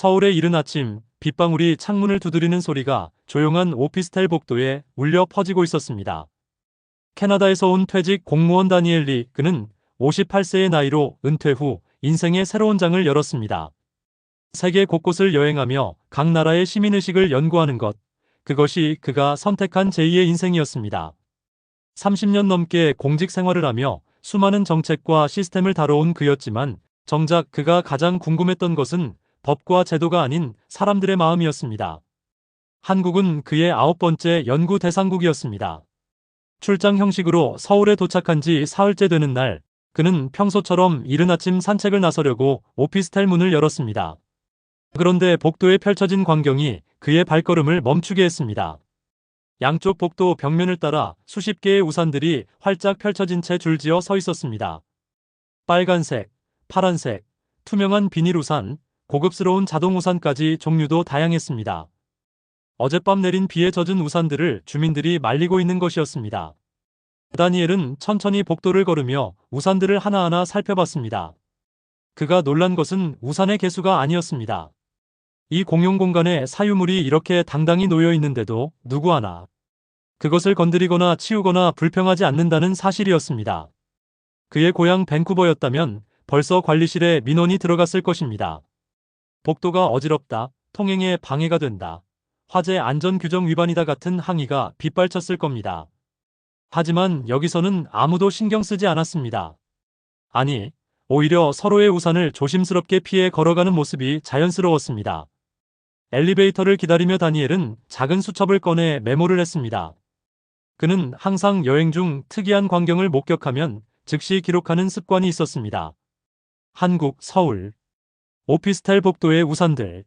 서울의 이른 아침, 빗방울이 창문을 두드리는 소리가 조용한 오피스텔 복도에 울려 퍼지고 있었습니다. 캐나다에서 온 퇴직 공무원 다니엘 리, 그는 58세의 나이로 은퇴 후 인생의 새로운 장을 열었습니다. 세계 곳곳을 여행하며 각 나라의 시민의식을 연구하는 것, 그것이 그가 선택한 제2의 인생이었습니다. 30년 넘게 공직 생활을 하며 수많은 정책과 시스템을 다뤄온 그였지만 정작 그가 가장 궁금했던 것은 법과 제도가 아닌 사람들의 마음이었습니다. 한국은 그의 9번째 연구 대상국이었습니다. 출장 형식으로 서울에 도착한 지 사흘째 되는 날, 그는 평소처럼 이른 아침 산책을 나서려고 오피스텔 문을 열었습니다. 그런데 복도에 펼쳐진 광경이 그의 발걸음을 멈추게 했습니다. 양쪽 복도 벽면을 따라 수십 개의 우산들이 활짝 펼쳐진 채 줄지어 서 있었습니다. 빨간색, 파란색, 투명한 비닐 우산, 고급스러운 자동 우산까지 종류도 다양했습니다. 어젯밤 내린 비에 젖은 우산들을 주민들이 말리고 있는 것이었습니다. 다니엘은 천천히 복도를 걸으며 우산들을 하나하나 살펴봤습니다. 그가 놀란 것은 우산의 개수가 아니었습니다. 이 공용 공간에 사유물이 이렇게 당당히 놓여 있는데도 누구 하나 그것을 건드리거나 치우거나 불평하지 않는다는 사실이었습니다. 그의 고향 밴쿠버였다면 벌써 관리실에 민원이 들어갔을 것입니다. 복도가 어지럽다, 통행에 방해가 된다, 화재 안전 규정 위반이다 같은 항의가 빗발쳤을 겁니다. 하지만 여기서는 아무도 신경 쓰지 않았습니다. 아니, 오히려 서로의 우산을 조심스럽게 피해 걸어가는 모습이 자연스러웠습니다. 엘리베이터를 기다리며 다니엘은 작은 수첩을 꺼내 메모를 했습니다. 그는 항상 여행 중 특이한 광경을 목격하면 즉시 기록하는 습관이 있었습니다. 한국, 서울. 오피스텔 복도의 우산들.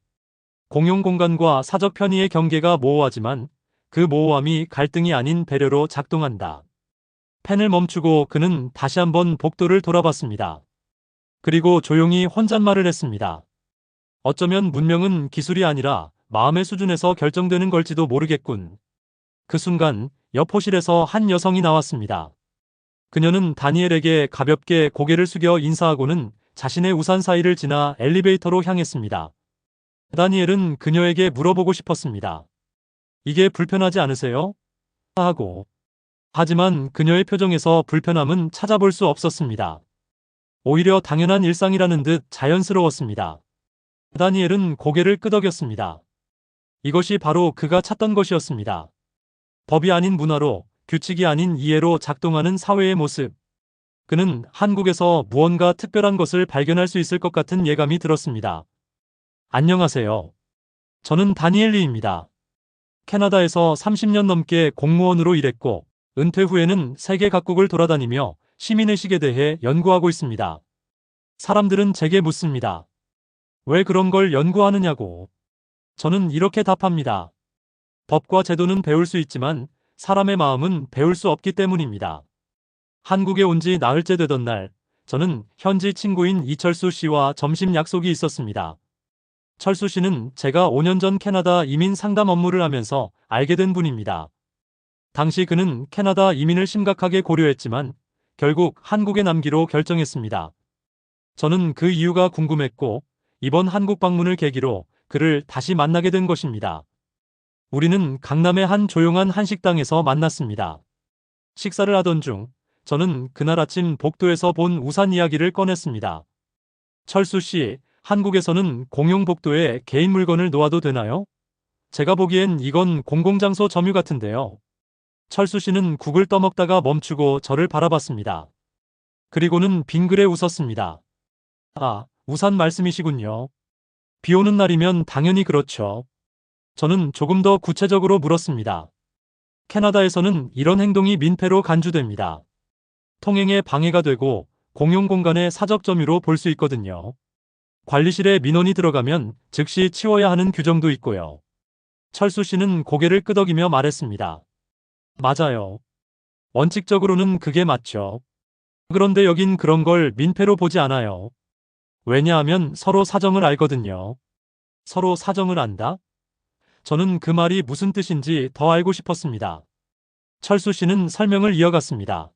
공용 공간과 사적 편의의 경계가 모호하지만 그 모호함이 갈등이 아닌 배려로 작동한다. 펜을 멈추고 그는 다시 한번 복도를 돌아봤습니다. 그리고 조용히 혼잣말을 했습니다. 어쩌면 문명은 기술이 아니라 마음의 수준에서 결정되는 걸지도 모르겠군. 그 순간 옆 호실에서 한 여성이 나왔습니다. 그녀는 다니엘에게 가볍게 고개를 숙여 인사하고는 자신의 우산 사이를 지나 엘리베이터로 향했습니다. 다니엘은 그녀에게 물어보고 싶었습니다. 이게 불편하지 않으세요? 하고. 하지만 그녀의 표정에서 불편함은 찾아볼 수 없었습니다. 오히려 당연한 일상이라는 듯 자연스러웠습니다. 다니엘은 고개를 끄덕였습니다. 이것이 바로 그가 찾던 것이었습니다. 법이 아닌 문화로, 규칙이 아닌 이해로 작동하는 사회의 모습. 그는 한국에서 무언가 특별한 것을 발견할 수 있을 것 같은 예감이 들었습니다. 안녕하세요. 저는 다니엘 리입니다. 캐나다에서 30년 넘게 공무원으로 일했고 은퇴 후에는 세계 각국을 돌아다니며 시민의식에 대해 연구하고 있습니다. 사람들은 제게 묻습니다. 왜 그런 걸 연구하느냐고. 저는 이렇게 답합니다. 법과 제도는 배울 수 있지만 사람의 마음은 배울 수 없기 때문입니다. 한국에 온 지 나흘째 되던 날, 저는 현지 친구인 이철수 씨와 점심 약속이 있었습니다. 철수 씨는 제가 5년 전 캐나다 이민 상담 업무를 하면서 알게 된 분입니다. 당시 그는 캐나다 이민을 심각하게 고려했지만 결국 한국에 남기로 결정했습니다. 저는 그 이유가 궁금했고 이번 한국 방문을 계기로 그를 다시 만나게 된 것입니다. 우리는 강남의 한 조용한 한식당에서 만났습니다. 식사를 하던 중 저는 그날 아침 복도에서 본 우산 이야기를 꺼냈습니다. 철수 씨, 한국에서는 공용 복도에 개인 물건을 놓아도 되나요? 제가 보기엔 이건 공공장소 점유 같은데요. 철수 씨는 국을 떠먹다가 멈추고 저를 바라봤습니다. 그리고는 빙그레 웃었습니다. 아, 우산 말씀이시군요. 비 오는 날이면 당연히 그렇죠. 저는 조금 더 구체적으로 물었습니다. 캐나다에서는 이런 행동이 민폐로 간주됩니다. 통행에 방해가 되고 공용 공간의 사적 점유로 볼 수 있거든요. 관리실에 민원이 들어가면 즉시 치워야 하는 규정도 있고요. 철수 씨는 고개를 끄덕이며 말했습니다. 맞아요. 원칙적으로는 그게 맞죠. 그런데 여긴 그런 걸 민폐로 보지 않아요. 왜냐하면 서로 사정을 알거든요. 서로 사정을 안다? 저는 그 말이 무슨 뜻인지 더 알고 싶었습니다. 철수 씨는 설명을 이어갔습니다.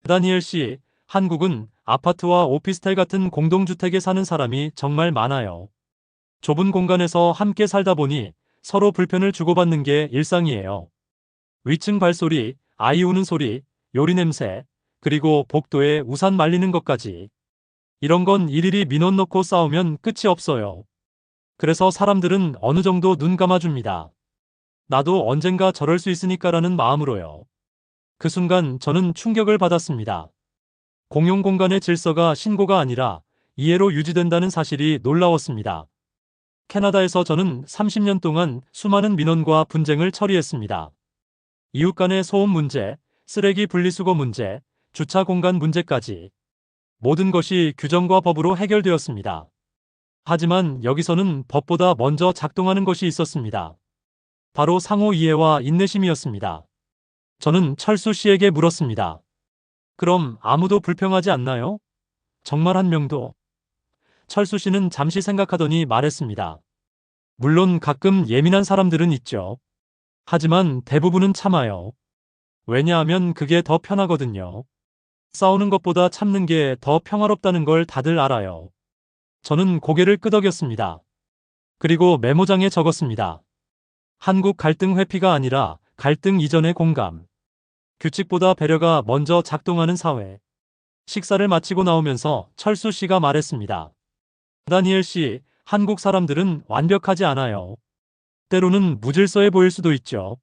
다니엘 씨, 한국은 아파트와 오피스텔 같은 공동주택에 사는 사람이 정말 많아요. 좁은 공간에서 함께 살다 보니 서로 불편을 주고받는 게 일상이에요. 위층 발소리, 아이 우는 소리, 요리 냄새, 그리고 복도에 우산 말리는 것까지. 이런 건 일일이 민원 넣고 싸우면 끝이 없어요. 그래서 사람들은 어느 정도 눈 감아줍니다. 나도 언젠가 저럴 수 있으니까라는 마음으로요. 그 순간 저는 충격을 받았습니다. 공용 공간의 질서가 신고가 아니라 이해로 유지된다는 사실이 놀라웠습니다. 캐나다에서 저는 30년 동안 수많은 민원과 분쟁을 처리했습니다. 이웃 간의 소음 문제, 쓰레기 분리수거 문제, 주차 공간 문제까지 모든 것이 규정과 법으로 해결되었습니다. 하지만 여기서는 법보다 먼저 작동하는 것이 있었습니다. 바로 상호 이해와 인내심이었습니다. 저는 철수 씨에게 물었습니다. 그럼 아무도 불평하지 않나요? 정말 한 명도? 철수 씨는 잠시 생각하더니 말했습니다. 물론 가끔 예민한 사람들은 있죠. 하지만 대부분은 참아요. 왜냐하면 그게 더 편하거든요. 싸우는 것보다 참는 게 더 평화롭다는 걸 다들 알아요. 저는 고개를 끄덕였습니다. 그리고 메모장에 적었습니다. 한국 갈등 회피가 아니라 갈등 이전의 공감. 규칙보다 배려가 먼저 작동하는 사회. 식사를 마치고 나오면서 철수 씨가 말했습니다. 다니엘 씨, 한국 사람들은 완벽하지 않아요. 때로는 무질서해 보일 수도 있죠.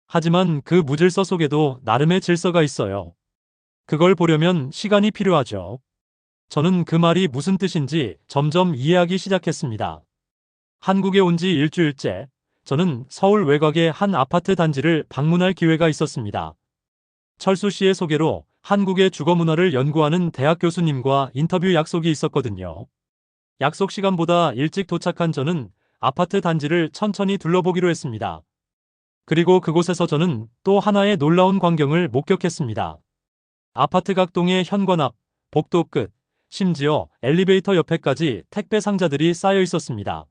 하지만 그 무질서 속에도 나름의 질서가 있어요. 그걸 보려면 시간이 필요하죠. 저는 그 말이 무슨 뜻인지 점점 이해하기 시작했습니다. 한국에 온 지 일주일째, 저는 서울 외곽의 한 아파트 단지를 방문할 기회가 있었습니다. 철수 씨의 소개로 한국의 주거 문화를 연구하는 대학 교수님과 인터뷰 약속이 있었거든요. 약속 시간보다 일찍 도착한 저는 아파트 단지를 천천히 둘러보기로 했습니다. 그리고 그곳에서 저는 또 하나의 놀라운 광경을 목격했습니다. 아파트 각동의 현관 앞, 복도 끝, 심지어 엘리베이터 옆에까지 택배 상자들이 쌓여 있었습니다.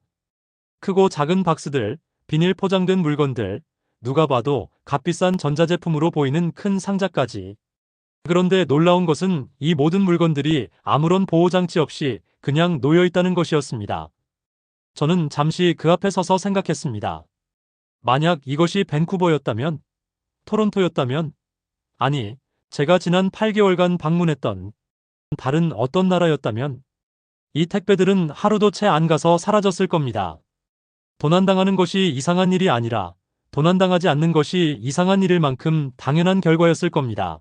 크고 작은 박스들, 비닐 포장된 물건들, 누가 봐도 값비싼 전자제품으로 보이는 큰 상자까지. 그런데 놀라운 것은 이 모든 물건들이 아무런 보호장치 없이 그냥 놓여 있다는 것이었습니다. 저는 잠시 그 앞에 서서 생각했습니다. 만약 이것이 밴쿠버였다면? 토론토였다면? 아니, 제가 지난 8개월간 방문했던 다른 어떤 나라였다면? 이 택배들은 하루도 채 안 가서 사라졌을 겁니다. 도난당하는 것이 이상한 일이 아니라 도난당하지 않는 것이 이상한 일일 만큼 당연한 결과였을 겁니다.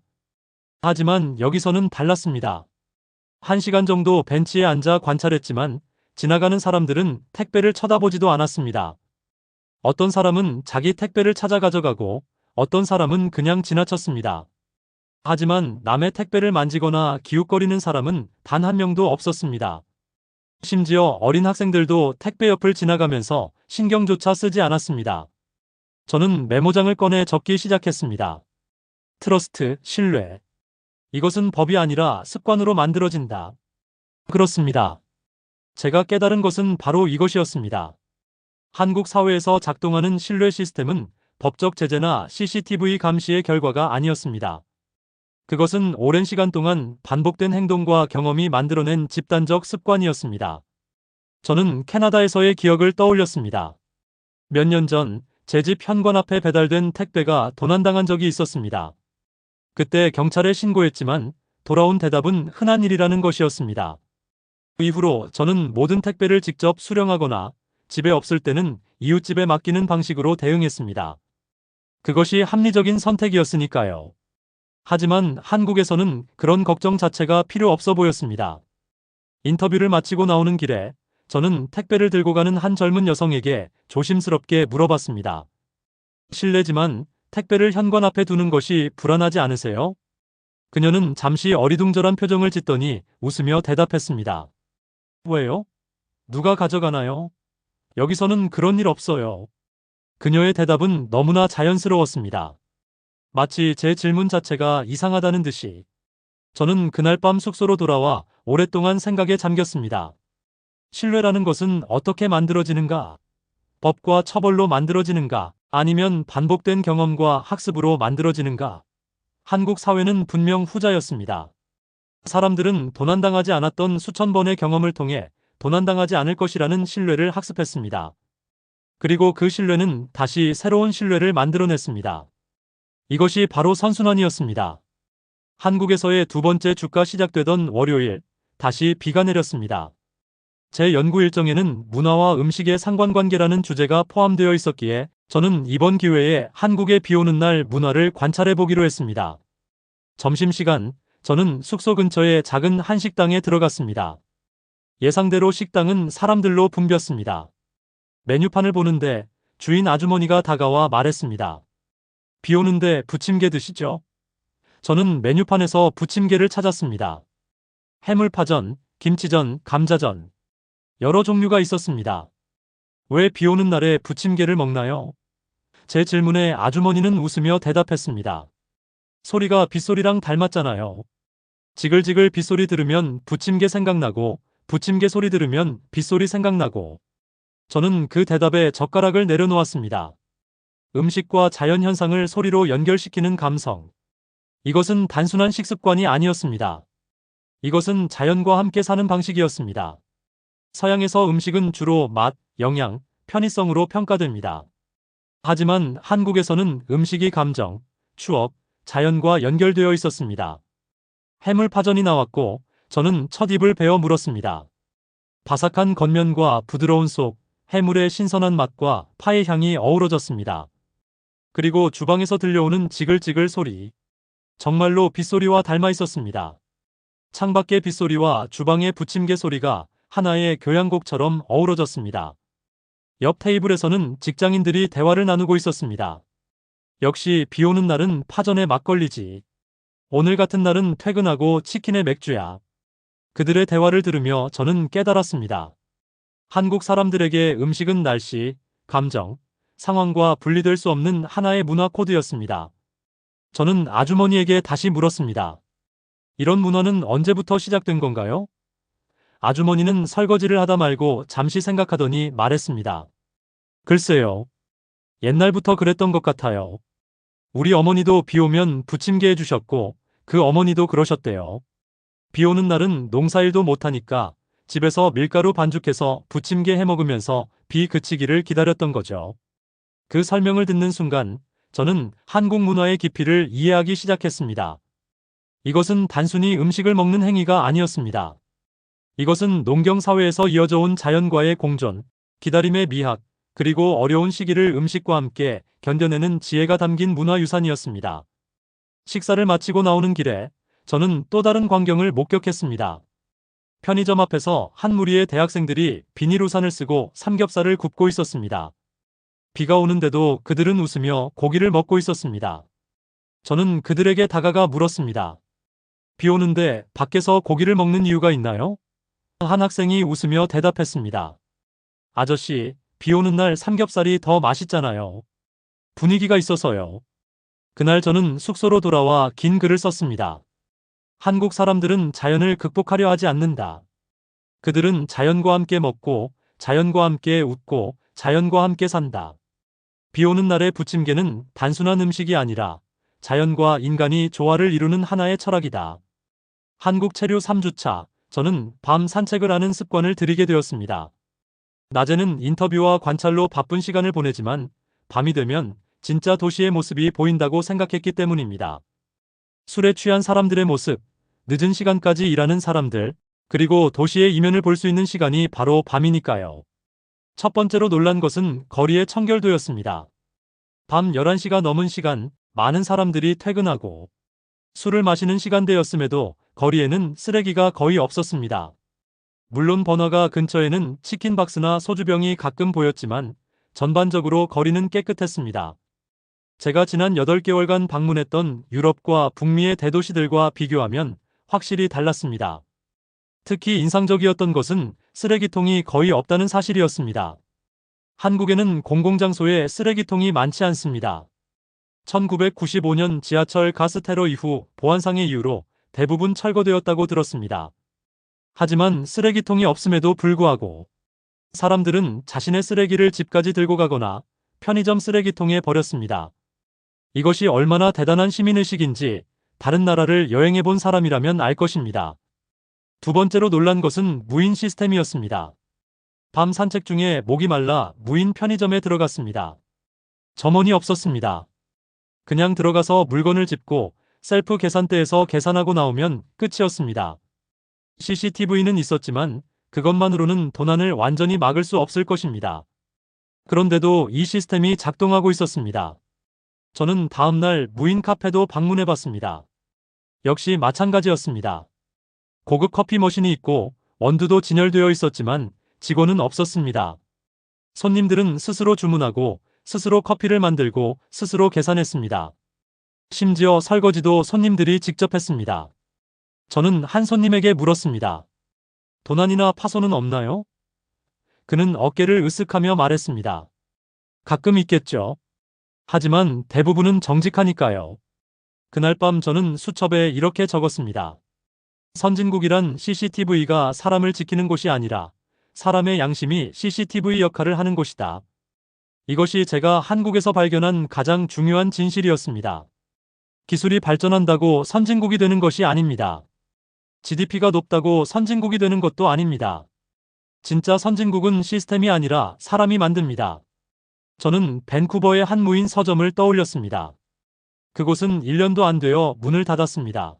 하지만 여기서는 달랐습니다. 1시간 정도 벤치에 앉아 관찰했지만 지나가는 사람들은 택배를 쳐다보지도 않았습니다. 어떤 사람은 자기 택배를 찾아 가져가고 어떤 사람은 그냥 지나쳤습니다. 하지만 남의 택배를 만지거나 기웃거리는 사람은 단 한 명도 없었습니다. 심지어 어린 학생들도 택배 옆을 지나가면서 신경조차 쓰지 않았습니다. 저는 메모장을 꺼내 적기 시작했습니다. 트러스트, 신뢰. 이것은 법이 아니라 습관으로 만들어진다. 그렇습니다. 제가 깨달은 것은 바로 이것이었습니다. 한국 사회에서 작동하는 신뢰 시스템은 법적 제재나 CCTV 감시의 결과가 아니었습니다. 그것은 오랜 시간 동안 반복된 행동과 경험이 만들어낸 집단적 습관이었습니다. 저는 캐나다에서의 기억을 떠올렸습니다. 몇 년 전 제 집 현관 앞에 배달된 택배가 도난당한 적이 있었습니다. 그때 경찰에 신고했지만 돌아온 대답은 흔한 일이라는 것이었습니다. 그 이후로 저는 모든 택배를 직접 수령하거나 집에 없을 때는 이웃집에 맡기는 방식으로 대응했습니다. 그것이 합리적인 선택이었으니까요. 하지만 한국에서는 그런 걱정 자체가 필요 없어 보였습니다. 인터뷰를 마치고 나오는 길에 저는 택배를 들고 가는 한 젊은 여성에게 조심스럽게 물어봤습니다. 실례지만 택배를 현관 앞에 두는 것이 불안하지 않으세요? 그녀는 잠시 어리둥절한 표정을 짓더니 웃으며 대답했습니다. 왜요? 누가 가져가나요? 여기서는 그런 일 없어요. 그녀의 대답은 너무나 자연스러웠습니다. 마치 제 질문 자체가 이상하다는 듯이. 저는 그날 밤 숙소로 돌아와 오랫동안 생각에 잠겼습니다. 신뢰라는 것은 어떻게 만들어지는가? 법과 처벌로 만들어지는가? 아니면 반복된 경험과 학습으로 만들어지는가? 한국 사회는 분명 후자였습니다. 사람들은 도난당하지 않았던 수천 번의 경험을 통해 도난당하지 않을 것이라는 신뢰를 학습했습니다. 그리고 그 신뢰는 다시 새로운 신뢰를 만들어냈습니다. 이것이 바로 선순환이었습니다. 한국에서의 두 번째 주가 시작되던 월요일, 다시 비가 내렸습니다. 제 연구 일정에는 문화와 음식의 상관관계라는 주제가 포함되어 있었기에 저는 이번 기회에 한국의 비 오는 날 문화를 관찰해 보기로 했습니다. 점심시간, 저는 숙소 근처의 작은 한식당에 들어갔습니다. 예상대로 식당은 사람들로 붐볐습니다. 메뉴판을 보는데 주인 아주머니가 다가와 말했습니다. 비 오는데 부침개 드시죠? 저는 메뉴판에서 부침개를 찾았습니다. 해물파전, 김치전, 감자전. 여러 종류가 있었습니다. 왜 비 오는 날에 부침개를 먹나요? 제 질문에 아주머니는 웃으며 대답했습니다. 소리가 빗소리랑 닮았잖아요. 지글지글 빗소리 들으면 부침개 생각나고, 부침개 소리 들으면 빗소리 생각나고. 저는 그 대답에 젓가락을 내려놓았습니다. 음식과 자연현상을 소리로 연결시키는 감성. 이것은 단순한 식습관이 아니었습니다. 이것은 자연과 함께 사는 방식이었습니다. 서양에서 음식은 주로 맛, 영양, 편의성으로 평가됩니다. 하지만 한국에서는 음식이 감정, 추억, 자연과 연결되어 있었습니다. 해물파전이 나왔고 저는 첫 입을 베어 물었습니다. 바삭한 겉면과 부드러운 속, 해물의 신선한 맛과 파의 향이 어우러졌습니다. 그리고 주방에서 들려오는 지글지글 소리. 정말로 빗소리와 닮아 있었습니다. 창밖의 빗소리와 주방의 부침개 소리가 하나의 교향곡처럼 어우러졌습니다. 옆 테이블에서는 직장인들이 대화를 나누고 있었습니다. 역시 비 오는 날은 파전에 막걸리지. 오늘 같은 날은 퇴근하고 치킨에 맥주야. 그들의 대화를 들으며 저는 깨달았습니다. 한국 사람들에게 음식은 날씨, 감정, 상황과 분리될 수 없는 하나의 문화 코드였습니다. 저는 아주머니에게 다시 물었습니다. 이런 문화는 언제부터 시작된 건가요? 아주머니는 설거지를 하다 말고 잠시 생각하더니 말했습니다. 글쎄요. 옛날부터 그랬던 것 같아요. 우리 어머니도 비 오면 부침개 해주셨고 그 어머니도 그러셨대요. 비 오는 날은 농사일도 못하니까 집에서 밀가루 반죽해서 부침개 해먹으면서 비 그치기를 기다렸던 거죠. 그 설명을 듣는 순간 저는 한국 문화의 깊이를 이해하기 시작했습니다. 이것은 단순히 음식을 먹는 행위가 아니었습니다. 이것은 농경사회에서 이어져 온 자연과의 공존, 기다림의 미학, 그리고 어려운 시기를 음식과 함께 견뎌내는 지혜가 담긴 문화유산이었습니다. 식사를 마치고 나오는 길에 저는 또 다른 광경을 목격했습니다. 편의점 앞에서 한 무리의 대학생들이 비닐우산을 쓰고 삼겹살을 굽고 있었습니다. 비가 오는데도 그들은 웃으며 고기를 먹고 있었습니다. 저는 그들에게 다가가 물었습니다. 비 오는데 밖에서 고기를 먹는 이유가 있나요? 한 학생이 웃으며 대답했습니다. 아저씨, 비 오는 날 삼겹살이 더 맛있잖아요. 분위기가 있어서요. 그날 저는 숙소로 돌아와 긴 글을 썼습니다. 한국 사람들은 자연을 극복하려 하지 않는다. 그들은 자연과 함께 먹고, 자연과 함께 웃고, 자연과 함께 산다. 비 오는 날의 부침개는 단순한 음식이 아니라 자연과 인간이 조화를 이루는 하나의 철학이다. 한국 체류 3주차, 저는 밤 산책을 하는 습관을 들이게 되었습니다. 낮에는 인터뷰와 관찰로 바쁜 시간을 보내지만 밤이 되면 진짜 도시의 모습이 보인다고 생각했기 때문입니다. 술에 취한 사람들의 모습, 늦은 시간까지 일하는 사람들, 그리고 도시의 이면을 볼 수 있는 시간이 바로 밤이니까요. 첫 번째로 놀란 것은 거리의 청결도였습니다. 밤 11시가 넘은 시간, 많은 사람들이 퇴근하고 술을 마시는 시간대였음에도 거리에는 쓰레기가 거의 없었습니다. 물론 번화가 근처에는 치킨 박스나 소주병이 가끔 보였지만 전반적으로 거리는 깨끗했습니다. 제가 지난 8개월간 방문했던 유럽과 북미의 대도시들과 비교하면 확실히 달랐습니다. 특히 인상적이었던 것은 쓰레기통이 거의 없다는 사실이었습니다. 한국에는 공공장소에 쓰레기통이 많지 않습니다. 1995년 지하철 가스 테러 이후 보안상의 이유로 대부분 철거되었다고 들었습니다. 하지만 쓰레기통이 없음에도 불구하고 사람들은 자신의 쓰레기를 집까지 들고 가거나 편의점 쓰레기통에 버렸습니다. 이것이 얼마나 대단한 시민의식인지 다른 나라를 여행해 본 사람이라면 알 것입니다. 두 번째로 놀란 것은 무인 시스템이었습니다. 밤 산책 중에 목이 말라 무인 편의점에 들어갔습니다. 점원이 없었습니다. 그냥 들어가서 물건을 짚고 셀프 계산대에서 계산하고 나오면 끝이었습니다. CCTV는 있었지만 그것만으로는 도난을 완전히 막을 수 없을 것입니다. 그런데도 이 시스템이 작동하고 있었습니다. 저는 다음날 무인 카페도 방문해 봤습니다. 역시 마찬가지였습니다. 고급 커피 머신이 있고 원두도 진열되어 있었지만 직원은 없었습니다. 손님들은 스스로 주문하고 스스로 커피를 만들고 스스로 계산했습니다. 심지어 설거지도 손님들이 직접 했습니다. 저는 한 손님에게 물었습니다. 도난이나 파손은 없나요? 그는 어깨를 으쓱하며 말했습니다. 가끔 있겠죠. 하지만 대부분은 정직하니까요. 그날 밤 저는 수첩에 이렇게 적었습니다. 선진국이란 CCTV가 사람을 지키는 곳이 아니라 사람의 양심이 CCTV 역할을 하는 곳이다. 이것이 제가 한국에서 발견한 가장 중요한 진실이었습니다. 기술이 발전한다고 선진국이 되는 것이 아닙니다. GDP가 높다고 선진국이 되는 것도 아닙니다. 진짜 선진국은 시스템이 아니라 사람이 만듭니다. 저는 밴쿠버의 한 무인 서점을 떠올렸습니다. 그곳은 1년도 안 되어 문을 닫았습니다.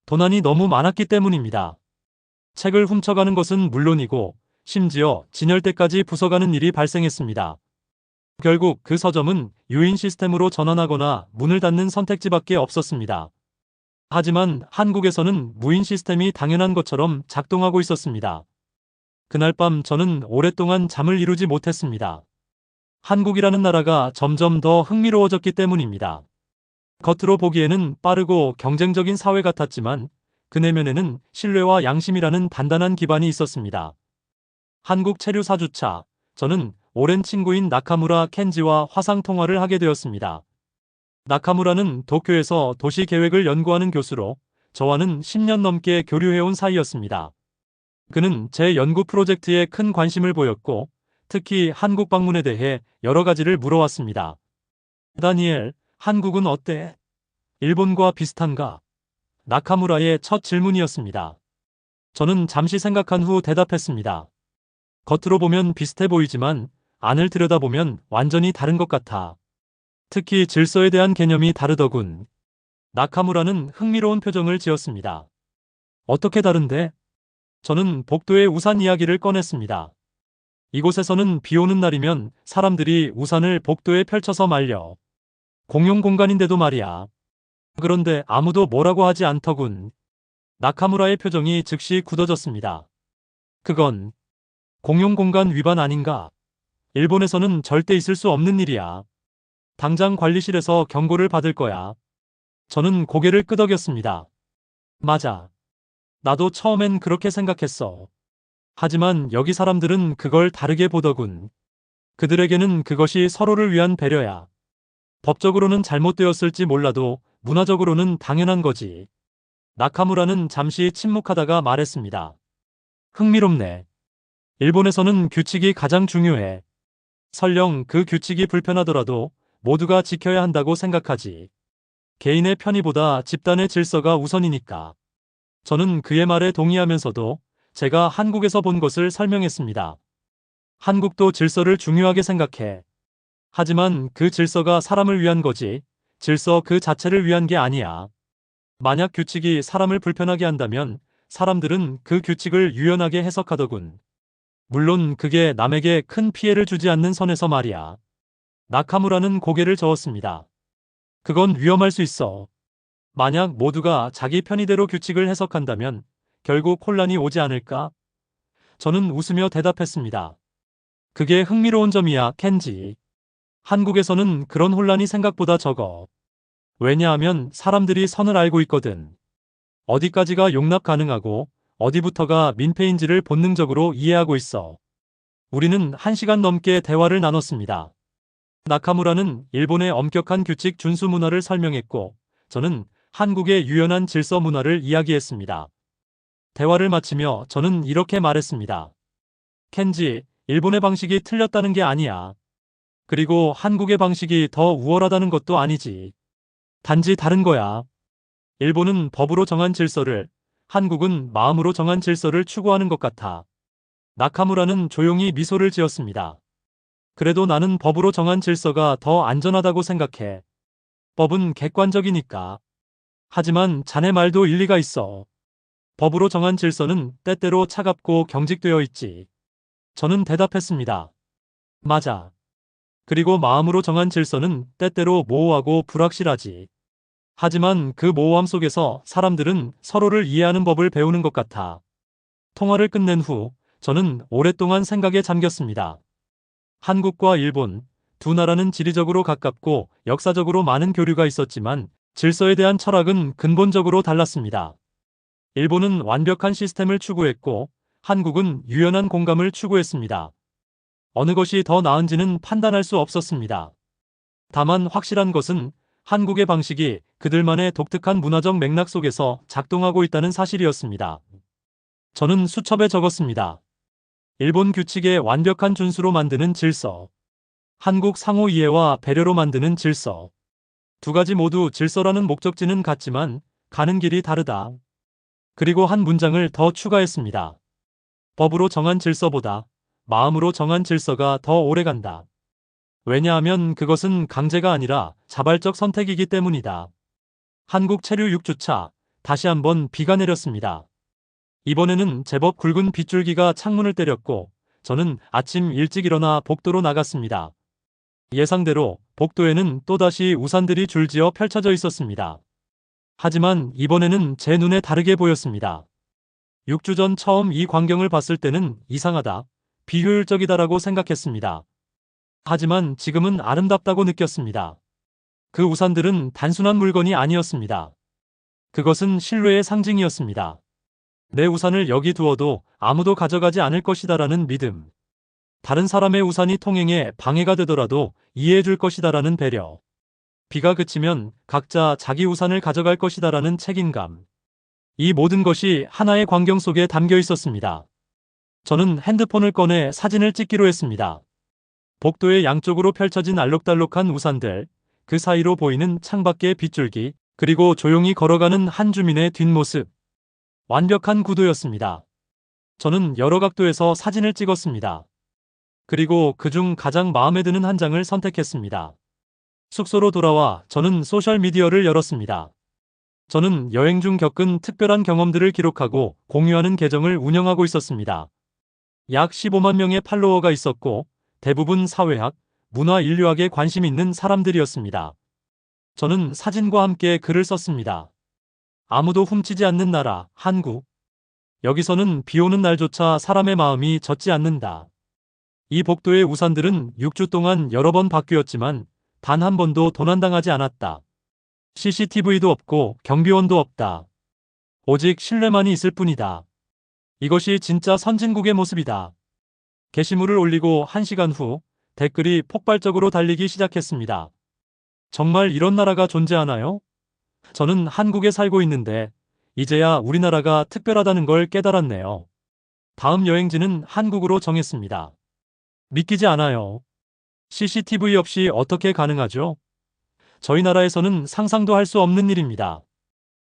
도난이 너무 많았기 때문입니다. 책을 훔쳐가는 것은 물론이고 심지어 진열대까지 부숴가는 일이 발생했습니다. 결국 그 서점은 유인 시스템으로 전환하거나 문을 닫는 선택지밖에 없었습니다. 하지만 한국에서는 무인 시스템이 당연한 것처럼 작동하고 있었습니다. 그날 밤 저는 오랫동안 잠을 이루지 못했습니다. 한국이라는 나라가 점점 더 흥미로워졌기 때문입니다. 겉으로 보기에는 빠르고 경쟁적인 사회 같았지만 그 내면에는 신뢰와 양심이라는 단단한 기반이 있었습니다. 한국 체류 4주차, 저는 오랜 친구인 나카무라 켄지와 화상 통화를 하게 되었습니다. 나카무라는 도쿄에서 도시 계획을 연구하는 교수로 저와는 10년 넘게 교류해온 사이였습니다. 그는 제 연구 프로젝트에 큰 관심을 보였고 특히 한국 방문에 대해 여러 가지를 물어왔습니다. 다니엘, 한국은 어때? 일본과 비슷한가? 나카무라의 첫 질문이었습니다. 저는 잠시 생각한 후 대답했습니다. 겉으로 보면 비슷해 보이지만 안을 들여다보면 완전히 다른 것 같아. 특히 질서에 대한 개념이 다르더군. 나카무라는 흥미로운 표정을 지었습니다. 어떻게 다른데? 저는 복도의 우산 이야기를 꺼냈습니다. 이곳에서는 비 오는 날이면 사람들이 우산을 복도에 펼쳐서 말려. 공용 공간인데도 말이야. 그런데 아무도 뭐라고 하지 않더군. 나카무라의 표정이 즉시 굳어졌습니다. 그건 공용 공간 위반 아닌가? 일본에서는 절대 있을 수 없는 일이야. 당장 관리실에서 경고를 받을 거야. 저는 고개를 끄덕였습니다. 맞아. 나도 처음엔 그렇게 생각했어. 하지만 여기 사람들은 그걸 다르게 보더군. 그들에게는 그것이 서로를 위한 배려야. 법적으로는 잘못되었을지 몰라도 문화적으로는 당연한 거지. 나카무라는 잠시 침묵하다가 말했습니다. 흥미롭네. 일본에서는 규칙이 가장 중요해. 설령 그 규칙이 불편하더라도 모두가 지켜야 한다고 생각하지. 개인의 편의보다 집단의 질서가 우선이니까. 저는 그의 말에 동의하면서도 제가 한국에서 본 것을 설명했습니다. 한국도 질서를 중요하게 생각해. 하지만 그 질서가 사람을 위한 거지, 질서 그 자체를 위한 게 아니야. 만약 규칙이 사람을 불편하게 한다면 사람들은 그 규칙을 유연하게 해석하더군. 물론 그게 남에게 큰 피해를 주지 않는 선에서 말이야. 나카무라는 고개를 저었습니다. 그건 위험할 수 있어. 만약 모두가 자기 편의대로 규칙을 해석한다면 결국 혼란이 오지 않을까? 저는 웃으며 대답했습니다. 그게 흥미로운 점이야, 켄지. 한국에서는 그런 혼란이 생각보다 적어. 왜냐하면 사람들이 선을 알고 있거든. 어디까지가 용납 가능하고 어디부터가 민폐인지를 본능적으로 이해하고 있어. 우리는 1시간 넘게 대화를 나눴습니다. 나카무라는 일본의 엄격한 규칙 준수 문화를 설명했고 저는 한국의 유연한 질서 문화를 이야기했습니다. 대화를 마치며 저는 이렇게 말했습니다. 켄지, 일본의 방식이 틀렸다는 게 아니야. 그리고 한국의 방식이 더 우월하다는 것도 아니지. 단지 다른 거야. 일본은 법으로 정한 질서를, 한국은 마음으로 정한 질서를 추구하는 것 같아. 나카무라는 조용히 미소를 지었습니다. 그래도 나는 법으로 정한 질서가 더 안전하다고 생각해. 법은 객관적이니까. 하지만 자네 말도 일리가 있어. 법으로 정한 질서는 때때로 차갑고 경직되어 있지. 저는 대답했습니다. 맞아. 그리고 마음으로 정한 질서는 때때로 모호하고 불확실하지. 하지만 그 모호함 속에서 사람들은 서로를 이해하는 법을 배우는 것 같아. 통화를 끝낸 후 저는 오랫동안 생각에 잠겼습니다. 한국과 일본, 두 나라는 지리적으로 가깝고 역사적으로 많은 교류가 있었지만 질서에 대한 철학은 근본적으로 달랐습니다. 일본은 완벽한 시스템을 추구했고 한국은 유연한 공감을 추구했습니다. 어느 것이 더 나은지는 판단할 수 없었습니다. 다만 확실한 것은 한국의 방식이 그들만의 독특한 문화적 맥락 속에서 작동하고 있다는 사실이었습니다. 저는 수첩에 적었습니다. 일본 규칙의 완벽한 준수로 만드는 질서. 한국 상호 이해와 배려로 만드는 질서. 두 가지 모두 질서라는 목적지는 같지만 가는 길이 다르다. 그리고 한 문장을 더 추가했습니다. 법으로 정한 질서보다 마음으로 정한 질서가 더 오래간다. 왜냐하면 그것은 강제가 아니라 자발적 선택이기 때문이다. 한국 체류 6주차, 다시 한번 비가 내렸습니다. 이번에는 제법 굵은 빗줄기가 창문을 때렸고 저는 아침 일찍 일어나 복도로 나갔습니다. 예상대로 복도에는 또다시 우산들이 줄지어 펼쳐져 있었습니다. 하지만 이번에는 제 눈에 다르게 보였습니다. 6주 전 처음 이 광경을 봤을 때는 이상하다, 비효율적이다라고 생각했습니다. 하지만 지금은 아름답다고 느꼈습니다. 그 우산들은 단순한 물건이 아니었습니다. 그것은 신뢰의 상징이었습니다. 내 우산을 여기 두어도 아무도 가져가지 않을 것이다라는 믿음. 다른 사람의 우산이 통행에 방해가 되더라도 이해해 줄 것이다라는 배려. 비가 그치면 각자 자기 우산을 가져갈 것이다라는 책임감. 이 모든 것이 하나의 광경 속에 담겨 있었습니다. 저는 핸드폰을 꺼내 사진을 찍기로 했습니다. 복도의 양쪽으로 펼쳐진 알록달록한 우산들, 그 사이로 보이는 창밖의 빗줄기, 그리고 조용히 걸어가는 한 주민의 뒷모습. 완벽한 구도였습니다. 저는 여러 각도에서 사진을 찍었습니다. 그리고 그중 가장 마음에 드는 한 장을 선택했습니다. 숙소로 돌아와 저는 소셜미디어를 열었습니다. 저는 여행 중 겪은 특별한 경험들을 기록하고 공유하는 계정을 운영하고 있었습니다. 약 15만 명의 팔로워가 있었고 대부분 사회학, 문화 인류학에 관심 있는 사람들이었습니다. 저는 사진과 함께 글을 썼습니다. 아무도 훔치지 않는 나라, 한국. 여기서는 비 오는 날조차 사람의 마음이 젖지 않는다. 이 복도의 우산들은 6주 동안 여러 번 바뀌었지만 단 한 번도 도난당하지 않았다. CCTV도 없고 경비원도 없다. 오직 신뢰만이 있을 뿐이다. 이것이 진짜 선진국의 모습이다. 게시물을 올리고 1시간 후 댓글이 폭발적으로 달리기 시작했습니다. 정말 이런 나라가 존재하나요? 저는 한국에 살고 있는데 이제야 우리나라가 특별하다는 걸 깨달았네요. 다음 여행지는 한국으로 정했습니다. 믿기지 않아요. CCTV 없이 어떻게 가능하죠? 저희 나라에서는 상상도 할 수 없는 일입니다.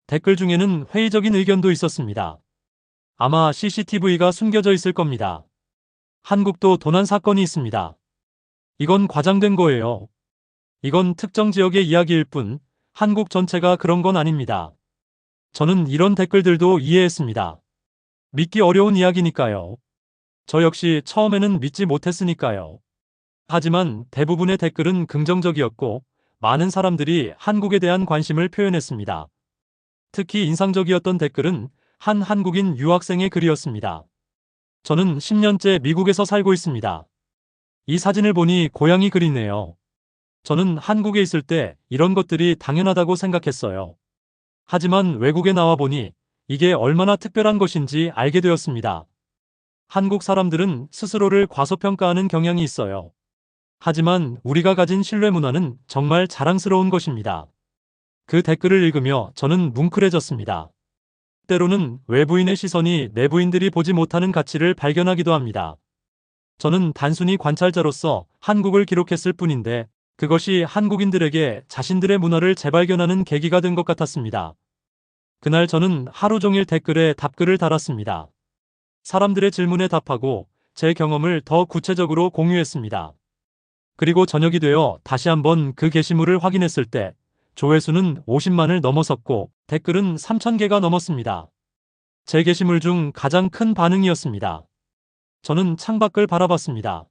댓글 중에는 회의적인 의견도 있었습니다. 아마 CCTV가 숨겨져 있을 겁니다. 한국도 도난 사건이 있습니다. 이건 과장된 거예요. 이건 특정 지역의 이야기일 뿐 한국 전체가 그런 건 아닙니다. 저는 이런 댓글들도 이해했습니다. 믿기 어려운 이야기니까요. 저 역시 처음에는 믿지 못했으니까요. 하지만 대부분의 댓글은 긍정적이었고 많은 사람들이 한국에 대한 관심을 표현했습니다. 특히 인상적이었던 댓글은 한 한국인 유학생의 글이었습니다. 저는 10년째 미국에서 살고 있습니다. 이 사진을 보니 고향이 그리네요. 저는 한국에 있을 때 이런 것들이 당연하다고 생각했어요. 하지만 외국에 나와 보니 이게 얼마나 특별한 것인지 알게 되었습니다. 한국 사람들은 스스로를 과소평가하는 경향이 있어요. 하지만 우리가 가진 신뢰 문화는 정말 자랑스러운 것입니다. 그 댓글을 읽으며 저는 뭉클해졌습니다. 때로는 외부인의 시선이 내부인들이 보지 못하는 가치를 발견하기도 합니다. 저는 단순히 관찰자로서 한국을 기록했을 뿐인데 그것이 한국인들에게 자신들의 문화를 재발견하는 계기가 된 것 같았습니다. 그날 저는 하루 종일 댓글에 답글을 달았습니다. 사람들의 질문에 답하고 제 경험을 더 구체적으로 공유했습니다. 그리고 저녁이 되어 다시 한번 그 게시물을 확인했을 때 조회수는 50만을 넘어섰고 댓글은 3,000개가 넘었습니다. 제 게시물 중 가장 큰 반응이었습니다. 저는 창밖을 바라봤습니다.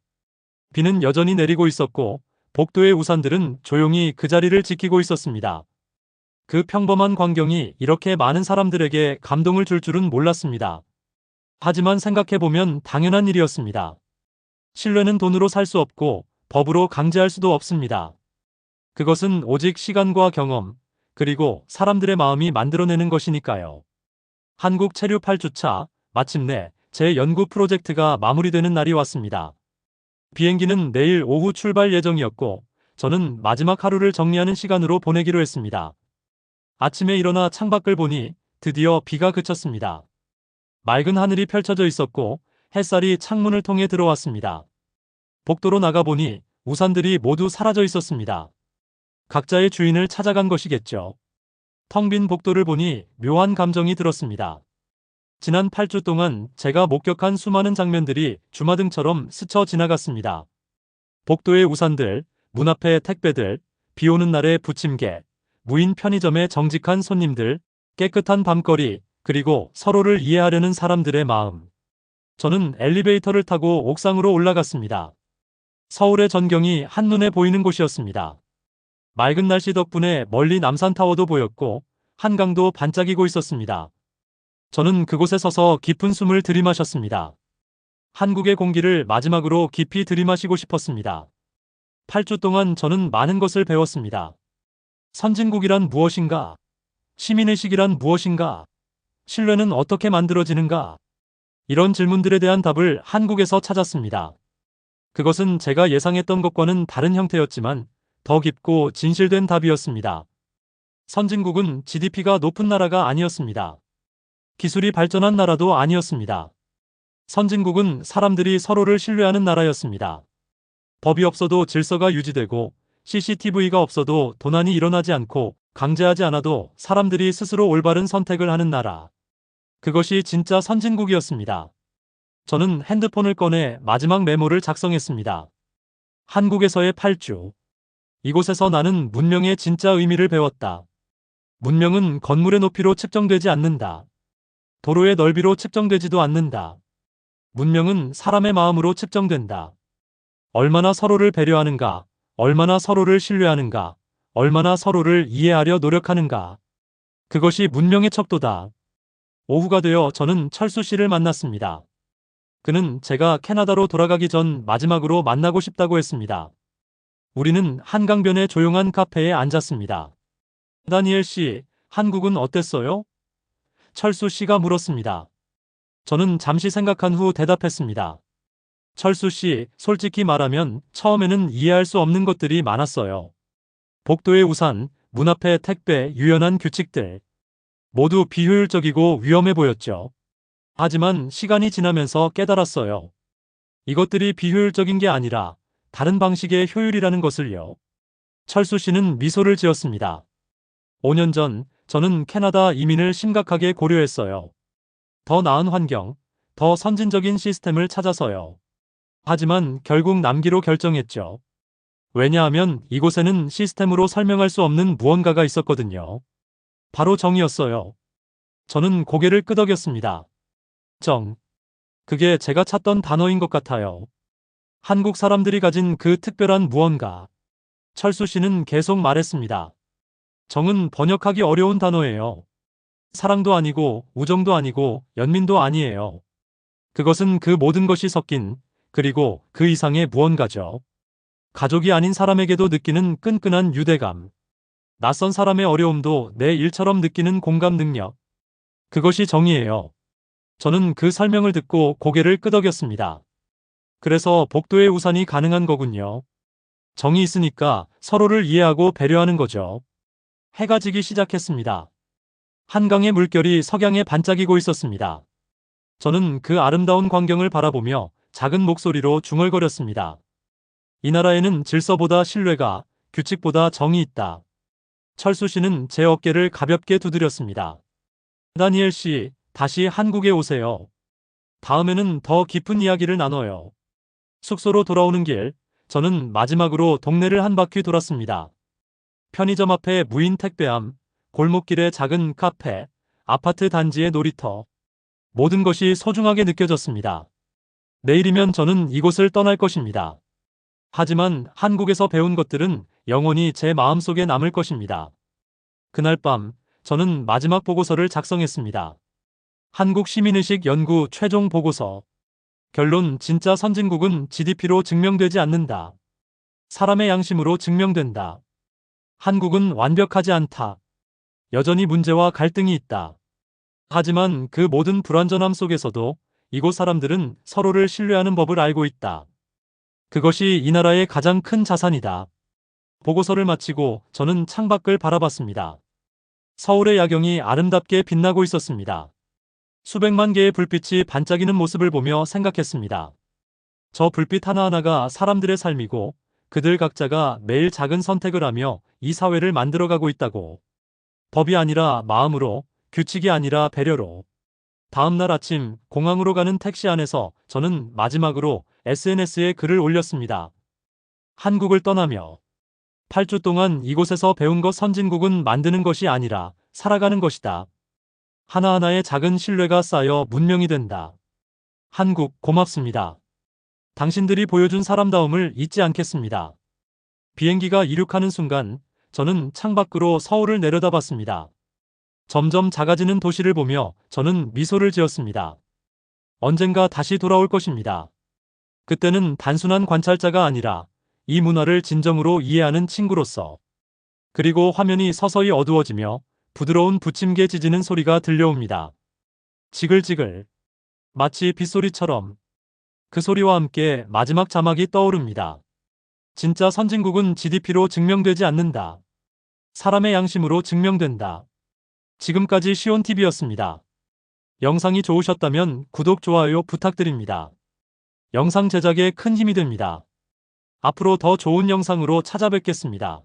비는 여전히 내리고 있었고 복도의 우산들은 조용히 그 자리를 지키고 있었습니다. 그 평범한 광경이 이렇게 많은 사람들에게 감동을 줄 줄은 몰랐습니다. 하지만 생각해보면 당연한 일이었습니다. 신뢰는 돈으로 살 수 없고 법으로 강제할 수도 없습니다. 그것은 오직 시간과 경험, 그리고 사람들의 마음이 만들어내는 것이니까요. 한국 체류 8주차, 마침내 제 연구 프로젝트가 마무리되는 날이 왔습니다. 비행기는 내일 오후 출발 예정이었고, 저는 마지막 하루를 정리하는 시간으로 보내기로 했습니다. 아침에 일어나 창밖을 보니 드디어 비가 그쳤습니다. 맑은 하늘이 펼쳐져 있었고, 햇살이 창문을 통해 들어왔습니다. 복도로 나가보니 우산들이 모두 사라져 있었습니다. 각자의 주인을 찾아간 것이겠죠. 텅 빈 복도를 보니 묘한 감정이 들었습니다. 지난 8주 동안 제가 목격한 수많은 장면들이 주마등처럼 스쳐 지나갔습니다. 복도의 우산들, 문 앞의 택배들, 비 오는 날의 부침개, 무인 편의점의 정직한 손님들, 깨끗한 밤거리, 그리고 서로를 이해하려는 사람들의 마음. 저는 엘리베이터를 타고 옥상으로 올라갔습니다. 서울의 전경이 한눈에 보이는 곳이었습니다. 맑은 날씨 덕분에 멀리 남산타워도 보였고 한강도 반짝이고 있었습니다. 저는 그곳에 서서 깊은 숨을 들이마셨습니다. 한국의 공기를 마지막으로 깊이 들이마시고 싶었습니다. 8주 동안 저는 많은 것을 배웠습니다. 선진국이란 무엇인가? 시민의식이란 무엇인가? 신뢰는 어떻게 만들어지는가? 이런 질문들에 대한 답을 한국에서 찾았습니다. 그것은 제가 예상했던 것과는 다른 형태였지만 더 깊고 진실된 답이었습니다. 선진국은 GDP가 높은 나라가 아니었습니다. 기술이 발전한 나라도 아니었습니다. 선진국은 사람들이 서로를 신뢰하는 나라였습니다. 법이 없어도 질서가 유지되고 CCTV가 없어도 도난이 일어나지 않고 강제하지 않아도 사람들이 스스로 올바른 선택을 하는 나라. 그것이 진짜 선진국이었습니다. 저는 핸드폰을 꺼내 마지막 메모를 작성했습니다. 한국에서의 8주. 이곳에서 나는 문명의 진짜 의미를 배웠다. 문명은 건물의 높이로 측정되지 않는다. 도로의 넓이로 측정되지도 않는다. 문명은 사람의 마음으로 측정된다. 얼마나 서로를 배려하는가, 얼마나 서로를 신뢰하는가, 얼마나 서로를 이해하려 노력하는가. 그것이 문명의 척도다. 오후가 되어 저는 철수 씨를 만났습니다. 그는 제가 캐나다로 돌아가기 전 마지막으로 만나고 싶다고 했습니다. 우리는 한강변의 조용한 카페에 앉았습니다. 다니엘 씨, 한국은 어땠어요? 철수 씨가 물었습니다. 저는 잠시 생각한 후 대답했습니다. 철수 씨, 솔직히 말하면 처음에는 이해할 수 없는 것들이 많았어요. 복도의 우산, 문 앞의 택배, 유연한 규칙들. 모두 비효율적이고 위험해 보였죠. 하지만 시간이 지나면서 깨달았어요. 이것들이 비효율적인 게 아니라 다른 방식의 효율이라는 것을요. 철수 씨는 미소를 지었습니다. 5년 전 저는 캐나다 이민을 심각하게 고려했어요. 더 나은 환경, 더 선진적인 시스템을 찾아서요. 하지만 결국 남기로 결정했죠. 왜냐하면 이곳에는 시스템으로 설명할 수 없는 무언가가 있었거든요. 바로 정이었어요. 저는 고개를 끄덕였습니다. 정. 그게 제가 찾던 단어인 것 같아요. 한국 사람들이 가진 그 특별한 무언가. 철수 씨는 계속 말했습니다. 정은 번역하기 어려운 단어예요. 사랑도 아니고 우정도 아니고 연민도 아니에요. 그것은 그 모든 것이 섞인, 그리고 그 이상의 무언가죠. 가족이 아닌 사람에게도 느끼는 끈끈한 유대감. 낯선 사람의 어려움도 내 일처럼 느끼는 공감 능력. 그것이 정이에요. 저는 그 설명을 듣고 고개를 끄덕였습니다. 그래서 복도의 우산이 가능한 거군요. 정이 있으니까 서로를 이해하고 배려하는 거죠. 해가 지기 시작했습니다. 한강의 물결이 석양에 반짝이고 있었습니다. 저는 그 아름다운 광경을 바라보며 작은 목소리로 중얼거렸습니다. 이 나라에는 질서보다 신뢰가, 규칙보다 정이 있다. 철수 씨는 제 어깨를 가볍게 두드렸습니다. 다니엘 씨, 다시 한국에 오세요. 다음에는 더 깊은 이야기를 나눠요. 숙소로 돌아오는 길, 저는 마지막으로 동네를 한 바퀴 돌았습니다. 편의점 앞에 무인 택배함, 골목길의 작은 카페, 아파트 단지의 놀이터. 모든 것이 소중하게 느껴졌습니다. 내일이면 저는 이곳을 떠날 것입니다. 하지만 한국에서 배운 것들은 영원히 제 마음속에 남을 것입니다. 그날 밤, 저는 마지막 보고서를 작성했습니다. 한국시민의식 연구 최종 보고서. 결론: 진짜 선진국은 GDP로 증명되지 않는다. 사람의 양심으로 증명된다. 한국은 완벽하지 않다. 여전히 문제와 갈등이 있다. 하지만 그 모든 불완전함 속에서도 이곳 사람들은 서로를 신뢰하는 법을 알고 있다. 그것이 이 나라의 가장 큰 자산이다. 보고서를 마치고 저는 창밖을 바라봤습니다. 서울의 야경이 아름답게 빛나고 있었습니다. 수백만 개의 불빛이 반짝이는 모습을 보며 생각했습니다. 저 불빛 하나하나가 사람들의 삶이고 그들 각자가 매일 작은 선택을 하며 이 사회를 만들어가고 있다고. 법이 아니라 마음으로, 규칙이 아니라 배려로. 다음 날 아침 공항으로 가는 택시 안에서 저는 마지막으로 SNS에 글을 올렸습니다. 한국을 떠나며 8주 동안 이곳에서 배운 것: 선진국은 만드는 것이 아니라 살아가는 것이다. 하나하나의 작은 신뢰가 쌓여 문명이 된다. 한국, 고맙습니다. 당신들이 보여준 사람다움을 잊지 않겠습니다. 비행기가 이륙하는 순간 저는 창밖으로 서울을 내려다봤습니다. 점점 작아지는 도시를 보며 저는 미소를 지었습니다. 언젠가 다시 돌아올 것입니다. 그때는 단순한 관찰자가 아니라 이 문화를 진정으로 이해하는 친구로서. 그리고 화면이 서서히 어두워지며 부드러운 부침개 지지는 소리가 들려옵니다. 지글지글. 마치 빗소리처럼. 그 소리와 함께 마지막 자막이 떠오릅니다. 진짜 선진국은 GDP로 증명되지 않는다. 사람의 양심으로 증명된다. 지금까지 시온TV였습니다. 영상이 좋으셨다면 구독, 좋아요 부탁드립니다. 영상 제작에 큰 힘이 됩니다. 앞으로 더 좋은 영상으로 찾아뵙겠습니다.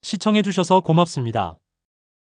시청해주셔서 고맙습니다.